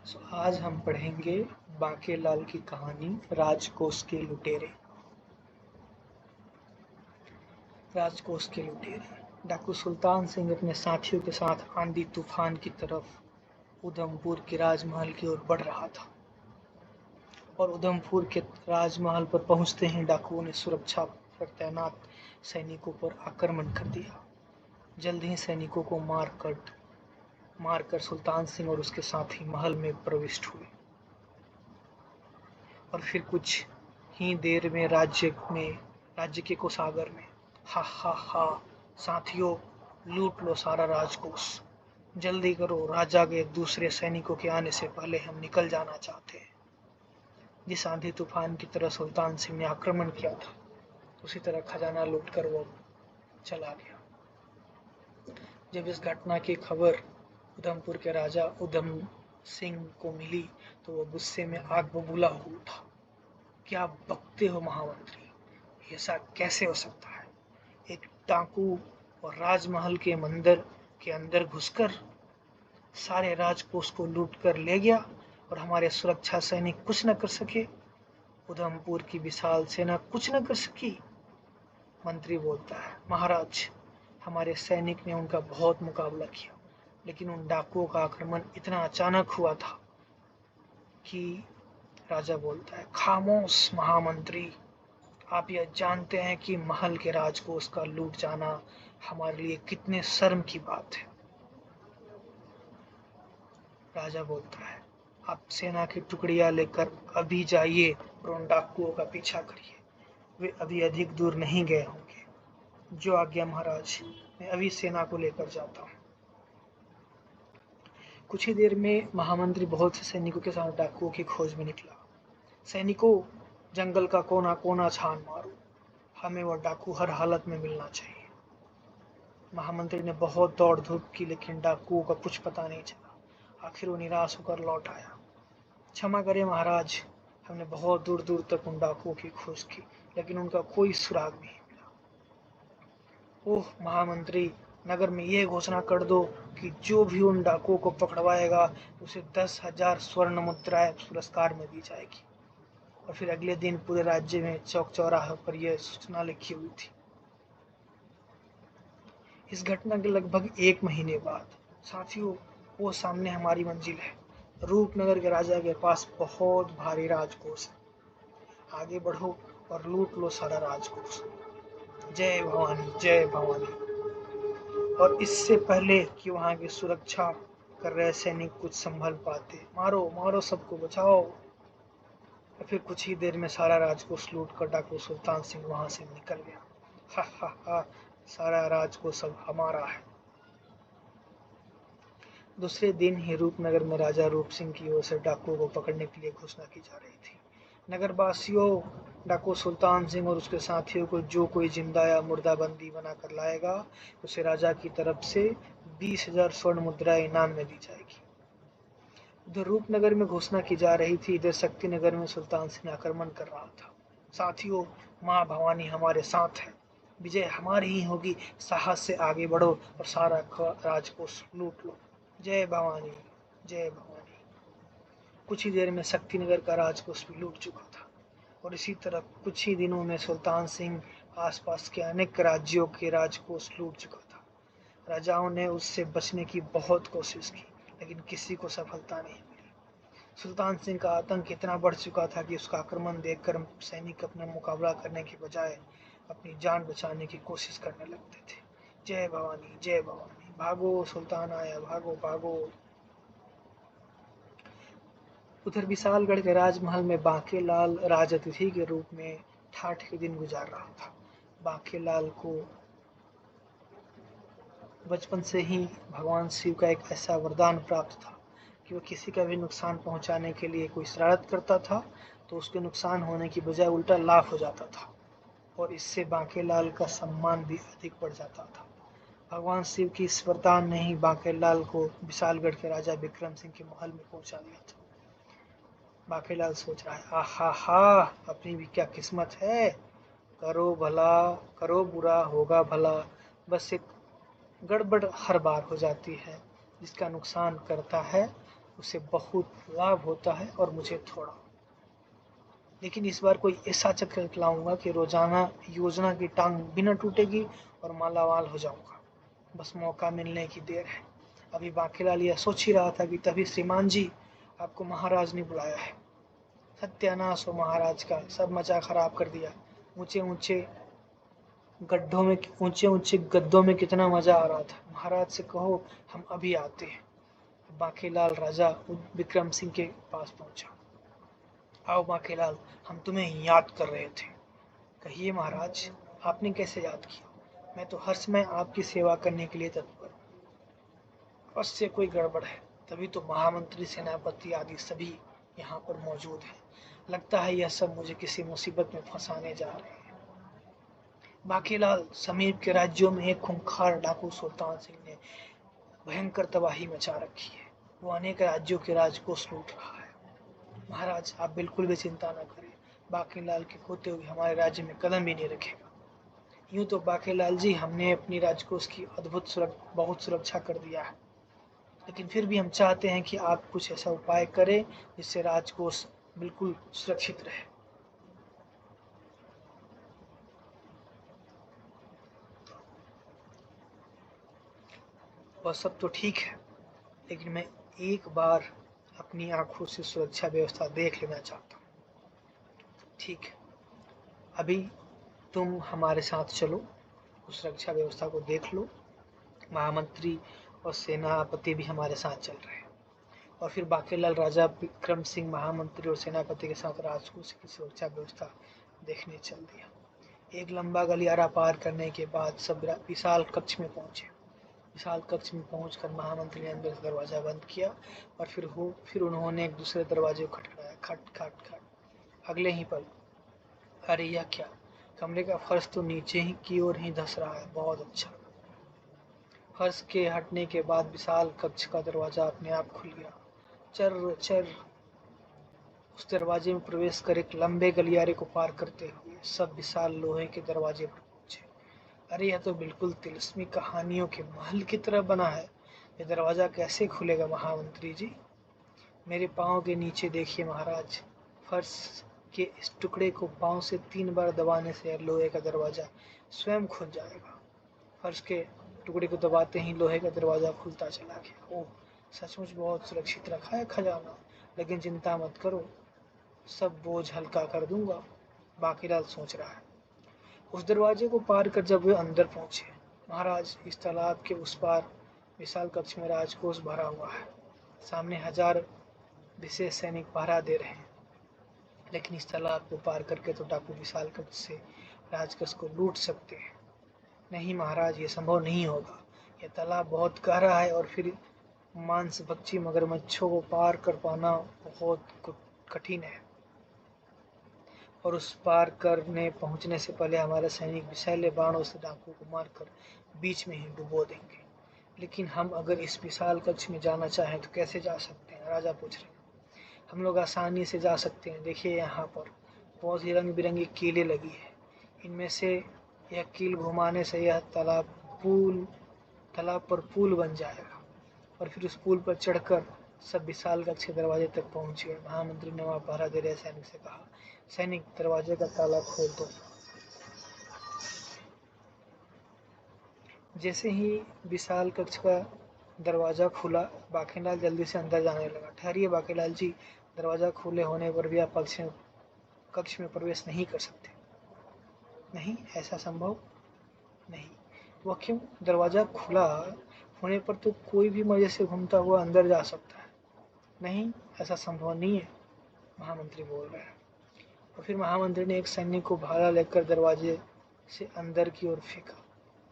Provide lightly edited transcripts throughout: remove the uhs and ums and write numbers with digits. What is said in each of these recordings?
आज हम पढ़ेंगे बांकेलाल की कहानी राजकोष के लुटेरे। राजकोष के लुटेरे। डाकू सुल्तान सिंह अपने साथियों के साथ आंधी तूफान की तरफ उधमपुर के राजमहल की ओर बढ़ रहा था और उधमपुर के राजमहल पर पहुंचते ही डाकुओं ने सुरक्षा पर तैनात सैनिकों पर आक्रमण कर दिया। जल्द ही सैनिकों को मारकर सुल्तान सिंह और उसके साथी महल में प्रविष्ट हुए और फिर कुछ ही देर में राज्य के कोषागार में हा हा हा साथियों, लूट लो सारा राजकोष। जल्दी करो, राजा के दूसरे सैनिकों के आने से पहले हम निकल जाना चाहते हैं। जिस आंधी तूफान की तरह सुल्तान सिंह ने आक्रमण किया था, उसी तरह खजाना लूटकर वो चला गया। जब इस घटना की खबर उधमपुर के राजा उधम सिंह को मिली तो वो गुस्से में आग बबूला हो उठा। क्या बकते हो महामंत्री, ऐसा कैसे हो सकता है? एक डाकू और राजमहल के मंदिर के अंदर घुसकर सारे राजकोष को लूट कर ले गया और हमारे सुरक्षा सैनिक कुछ न कर सके। उधमपुर की विशाल सेना कुछ न कर सकी। मंत्री बोलता है, महाराज, हमारे सैनिक ने उनका बहुत मुकाबला किया, लेकिन उन डाकुओं का आक्रमण इतना अचानक हुआ था कि राजा बोलता है, खामोश महामंत्री, आप यह जानते हैं कि महल के राजकोष का लूट जाना हमारे लिए कितने शर्म की बात है। राजा बोलता है, आप सेना की टुकड़ियां लेकर अभी जाइए और उन डाकुओं का पीछा करिए। वे अभी अधिक दूर नहीं गए होंगे। जो आज्ञा महाराज, मैं अभी सेना को लेकर जाता हूँ। कुछ ही देर में महामंत्री बहुत से सैनिकों के साथ डाकुओं की खोज में निकला। सैनिकों, जंगल का कोना कोना छान मारो, हमें वह डाकू हर हालत में मिलना चाहिए। महामंत्री ने बहुत दौड़ धूप की, लेकिन डाकुओं का कुछ पता नहीं चला। आखिर वो निराश होकर लौट आया। क्षमा करें महाराज, हमने बहुत दूर दूर तक उन डाकुओं की खोज की, लेकिन उनका कोई सुराग नहीं मिला। ओह महामंत्री, नगर में ये घोषणा कर दो कि जो भी उन डाकुओं को पकड़वाएगा उसे 10,000 स्वर्ण मुद्राएं पुरस्कार में दी जाएगी। और फिर अगले दिन पूरे राज्य में चौक चौराहे पर यह सूचना लिखी हुई थी। इस घटना के लगभग 1 महीने बाद, साथियों, वो सामने हमारी मंजिल है। रूपनगर के राजा के पास बहुत भारी राजकोष है। आगे बढ़ो और लूट लो सारा राजकोष। जय भवानी, जय भवानी। और इससे पहले कि वहां की सुरक्षा कर रहे सैनिक कुछ संभल पाते, मारो मारो सबको, बचाओ। और फिर कुछ ही देर में सारा राजकोष लूट कर डाकू सुल्तान सिंह वहां से निकल गया। हा हा हा, सारा राजकोष अब हमारा है। दूसरे दिन ही रूपनगर में राजा रूप सिंह की ओर से डाकुओं को पकड़ने के लिए घोषणा की जा रही थी। नगरवासियों, डाकू सुल्तान सिंह और उसके साथियों को जो कोई जिंदा या मुर्दा बंदी बनाकर लाएगा, उसे राजा की तरफ से 20,000 स्वर्ण मुद्राएं इनाम में दी जाएगी। उधर रूपनगर में घोषणा की जा रही थी, इधर शक्तिनगर में सुल्तान सिंह आक्रमण कर रहा था। साथियों, माँ भवानी हमारे साथ है, विजय हमारी ही होगी। साहस से आगे बढ़ो और सारा राजकोष लूट लो। जय भवानी, जय भवानी। कुछ ही देर में शक्तिनगर का राजकोष भी लूट चुका था और इसी तरह कुछ ही दिनों में सुल्तान सिंह आसपास के अनेक राज्यों के राजकोष लूट चुका था। राजाओं ने उससे बचने की बहुत कोशिश की, लेकिन किसी को सफलता नहीं मिली। सुल्तान सिंह का आतंक इतना बढ़ चुका था कि उसका आक्रमण देखकर सैनिक अपना मुकाबला करने की बजाय अपनी जान बचाने की कोशिश करने लगते थे। जय भवानी, जय भवानी, भागो सुल्तान आया, भागो भागो। उधर विशालगढ़ के राजमहल में बांकेलाल राजअतिथि के रूप में ठाठ के दिन गुजार रहा था। बांकेलाल को बचपन से ही भगवान शिव का एक ऐसा वरदान प्राप्त था कि वह किसी का भी नुकसान पहुंचाने के लिए कोई शरारत करता था तो उसके नुकसान होने की बजाय उल्टा लाभ हो जाता था और इससे बांकेलाल का सम्मान भी अधिक बढ़ जाता था। भगवान शिव की इस वरदान ने ही बांकेलाल को विशालगढ़ के राजा विक्रम सिंह के महल में पहुंचा दिया था। बांकेलाल सोच रहा है, आहा हा, अपनी भी क्या किस्मत है। करो भला, करो बुरा, होगा भला। बस एक गड़बड़ हर बार हो जाती है। जिसका नुकसान करता है उसे बहुत लाभ होता है और मुझे थोड़ा। लेकिन इस बार कोई ऐसा चक्र लाऊंगा कि रोजाना योजना की टांग बिना टूटेगी और मालामाल हो जाऊंगा। बस मौका मिलने की देर है। अभी बांकीलाल यह सोच ही रहा था कि तभी श्रीमान जी, आपको महाराज ने बुलाया है। सत्यानाश हो महाराज का, सब मचा खराब कर दिया। ऊंचे ऊंचे ऊंचे ऊंचे गद्दों में कितना मजा आ रहा था। महाराज से कहो हम अभी आते हैं। बांकीलाल राजा विक्रम सिंह के पास पहुंचा। आओ बांकीलाल, हम तुम्हें याद कर रहे थे। कहिए महाराज, आपने कैसे याद किया? मैं तो हर समय आपकी सेवा करने के लिए तत्पर हूँ। बस से कोई गड़बड़ है, तभी तो महामंत्री, सेनापति आदि सभी यहाँ पर मौजूद हैं। लगता है यह सब मुझे किसी मुसीबत में फंसाने जा रहे हैं। बांकीलाल, समीप के राज्यों में एक खूंखार डाकू सुल्तान सिंह ने भयंकर तबाही मचा रखी है। वो अनेक राज्यों के राज को लूट रहा है। महाराज, आप बिल्कुल भी चिंता न करें। बांकीलाल के होते हुए हमारे राज्य में कदम भी नहीं रखेगा। यूं तो बांकीलाल जी, हमने अपनी राजकोष की बहुत सुरक्षा कर दिया है, लेकिन फिर भी हम चाहते हैं कि आप कुछ ऐसा उपाय करें जिससे राजकोष बिल्कुल सुरक्षित रहे। वह सब तो ठीक है, लेकिन मैं एक बार अपनी आंखों से सुरक्षा व्यवस्था देख लेना चाहता हूँ। ठीक है, अभी तुम हमारे साथ चलो, उस सुरक्षा व्यवस्था को देख लो। महामंत्री और सेनापति भी हमारे साथ चल रहे हैं। और फिर बांकीलाल राजा विक्रम सिंह महामंत्री और सेनापति के साथ राजकोष की सुरक्षा व्यवस्था देखने चल दिया। एक लंबा गलियारा पार करने के बाद सब विशाल कक्ष में पहुंचे। विशाल कक्ष में पहुंचकर महामंत्री ने अंदर से दरवाजा बंद किया और फिर उन्होंने एक दूसरे दरवाजे को खटखटाया। खट खट खट। अगले ही पल, अरे यह क्या! कमरे का फर्श तो नीचे ही की ओर ही धंस रहा है। बहुत अच्छा। फर्श के हटने के बाद विशाल कक्ष का दरवाजा अपने आप खुल गया। चर चर। उस दरवाजे में प्रवेश कर एक लंबे गलियारे को पार करते हुए सब विशाल लोहे के दरवाजे पर पहुंचे। अरे यह तो बिल्कुल तिलिस्मी कहानियों के महल की तरह बना है। यह दरवाजा कैसे खुलेगा महामंत्री जी? मेरे पाँव के नीचे देखिए महाराज। फर्श के इस टुकड़े को पाँव से 3 बार दबाने से लोहे का दरवाजा स्वयं खुल जाएगा। फर्श के टुकड़े को दबाते ही लोहे का दरवाजा खुलता चला गया। ओह, सचमुच बहुत सुरक्षित रखा है खजाना। लेकिन चिंता मत करो, सब बोझ हल्का कर दूंगा। बांकीलाल सोच रहा है। उस दरवाजे को पार कर जब वे अंदर पहुंचे, महाराज, इस तालाब के उस पार विशाल कक्ष में राजकोष भरा हुआ है। सामने 1000 विशेष सैनिक पहरा दे रहे हैं। लेकिन इस तालाब को पार करके तो डाकू विशाल कक्ष से राजकोष को लूट सकते हैं। नहीं महाराज, ये संभव नहीं होगा। यह तालाब बहुत गहरा है और फिर मांसभक्षी मगरमच्छों को पार कर पाना बहुत कठिन है। और उस पार करने पहुंचने से पहले हमारे सैनिक विषैले बाणों से डाकू को मारकर बीच में ही डुबो देंगे। लेकिन हम अगर इस विशाल कक्ष में जाना चाहें तो कैसे जा सकते हैं? राजा पूछ रहे। हम लोग आसानी से जा सकते हैं। देखिए, यहाँ पर बहुत ही रंग बिरंगी कीलें लगी है। इनमें से यह कील घुमाने से यह तालाब पर पुल बन जाएगा और फिर उस पुल पर चढ़कर सब विशाल कक्ष के दरवाजे तक पहुंच गए। महामंत्री ने वहां पहरा दे रहे सैनिक से कहा, सैनिक, दरवाजे का ताला खोल दो। जैसे ही विशाल कक्ष का दरवाजा खुला, बांकीलाल जल्दी से अंदर जाने लगा। ठहरिए बांकीलाल जी, दरवाजा खुले होने पर भी आप कक्ष में प्रवेश नहीं कर सकते। नहीं, ऐसा संभव नहीं। वह क्यों? दरवाजा खुला होने पर तो कोई भी मजे से घूमता हुआ अंदर जा सकता है। नहीं, ऐसा संभव नहीं है, महामंत्री बोल रहे हैं। और फिर महामंत्री ने एक सैनिक को भाला लेकर दरवाजे से अंदर की ओर फेंका।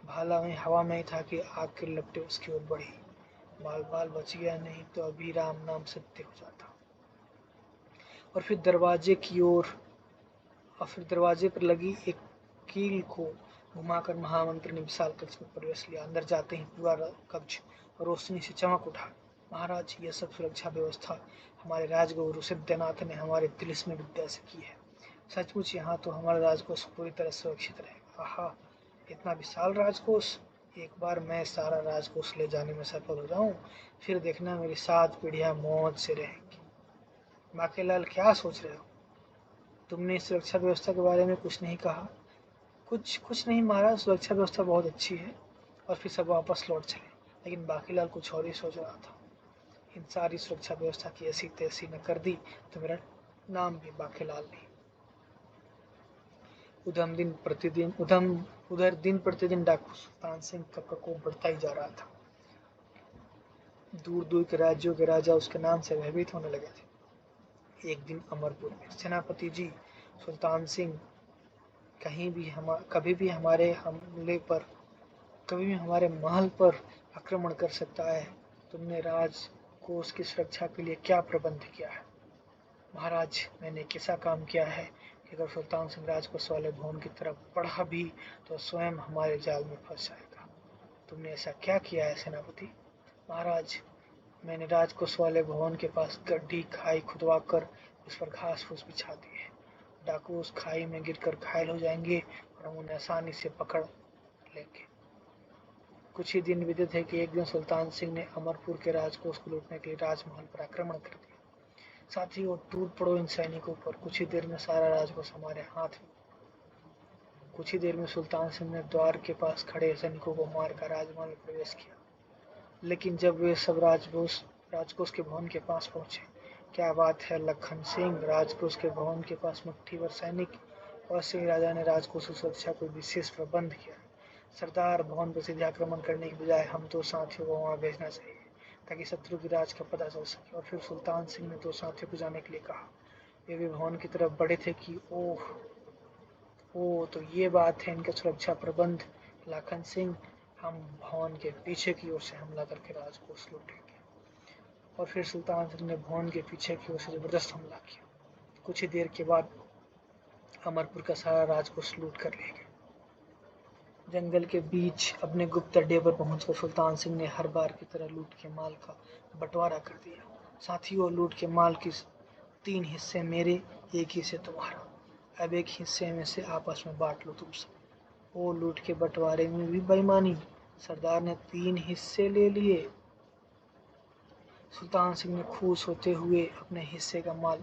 भाला वहीं हवा में ही था कि आग के लपटें उसकी ओर बढ़ी। बाल बाल बच गया, नहीं तो अभी राम नाम सत्य हो जाता। और फिर दरवाजे पर लगी एक कील को घुमाकर महामंत्री ने विशाल कक्ष में प्रवेश लिया। अंदर जाते ही पूरा कक्ष रोशनी से चमक उठा। महाराज, यह सब सुरक्षा व्यवस्था हमारे राजगुरु सिद्धनाथ ने हमारे तिलिस्मी विद्या से की है। सचमुच यहाँ तो हमारा राजकोष पूरी तरह सुरक्षित रहेगा। आहा, इतना विशाल राजकोष! एक बार मैं सारा राजकोष ले जाने में सफल हो जाऊं, फिर देखना मेरी 7 पीढ़ियां मौज से रहेंगी। बाकीलाल, क्या सोच रहे हो? तुमने इस सुरक्षा व्यवस्था के बारे में कुछ नहीं कहा। कुछ कुछ नहीं महाराज, सुरक्षा व्यवस्था बहुत अच्छी है। और फिर सब वापस लौट चले। लेकिन बाकीलाल कुछ और ही सोच रहा था। इन सारी सुरक्षा व्यवस्था की ऐसी तैसी न कर दी तो मेरा नाम भी बाकीलाल नहीं। उधर दिन प्रतिदिन डाकू सुल्तान सिंह का प्रकोप बढ़ता ही जा रहा था। दूर दूर के राज्यों के राजा उसके नाम से भयभीत होने लगे थे। एक दिन अमरपुर में, सेनापति जी, सुल्तान सिंह कभी भी हमारे महल पर आक्रमण कर सकता है। तुमने राजकोष की सुरक्षा के लिए क्या प्रबंध किया है? महाराज, मैंने एक ऐसा काम किया है कि अगर सुल्तान सिंह राजकोष वाले भवन की तरफ बढ़ा भी तो स्वयं हमारे जाल में फंस जाएगा। तुमने ऐसा क्या किया है सेनापति? महाराज, मैंने राजकोष वाले भवन के पास गड्ढी खाई खुदवाकर उस पर घास फूस बिछा दी है। डाकू उस खाई में गिरकर घायल हो जाएंगे और हम उन्हें आसानी से पकड़ लेंगे। कुछ ही दिन बीते थे कि एक दिन सुल्तान सिंह ने अमरपुर के राजकोष को लूटने के लिए राजमहल पर आक्रमण कर दिया। साथ ही वो टूट पड़ो इन सैनिकों पर। कुछ ही देर में सारा राजकोष हमारे हाथ में। कुछ ही देर में सुल्तान सिंह ने द्वार के पास खड़े सैनिकों को मारकर राजमहल में प्रवेश किया। लेकिन जब वे सब राजकोष के भवन के पास पहुंचे, क्या बात है लखन सिंह, राजकोष के भवन के पास मुट्ठी भर सैनिक। और सिंह राजा ने राजकोष की सुरक्षा को विशेष प्रबंध किया। सरदार, भवन पर सीधे आक्रमण करने की बजाय हम 2 साथियों को वहां भेजना चाहिए ताकि शत्रु की राज का पता चल सके। और फिर सुल्तान सिंह ने 2 साथियों को जाने के लिए कहा। वे भी भवन की तरफ बढ़े थे कि ओह, तो ये बात है इनका सुरक्षा प्रबंध। लाखन सिंह, हम भवन के पीछे की ओर से हमला करके राजकोष लूटेंगे। और फिर सुल्तान सिंह ने भवन के पीछे की ओर से जबरदस्त हमला किया। कुछ ही देर के बाद अमरपुर का सारा राजकोष लूट कर ले गए। जंगल के बीच अपने गुप्त अड्डे पर पहुंचकर सुल्तान सिंह ने हर बार की तरह लूट के माल का बंटवारा कर दिया। साथियों, लूट के माल के 3 हिस्से मेरे, 1 हिस्से तुम्हारा। अब 1 हिस्से में से आपस में बांट लो तुम सब। वो लूट के बंटवारे में भी बेईमानी। सरदार ने 3 हिस्से ले लिए। सुल्तान सिंह ने खुश होते हुए अपने हिस्से का माल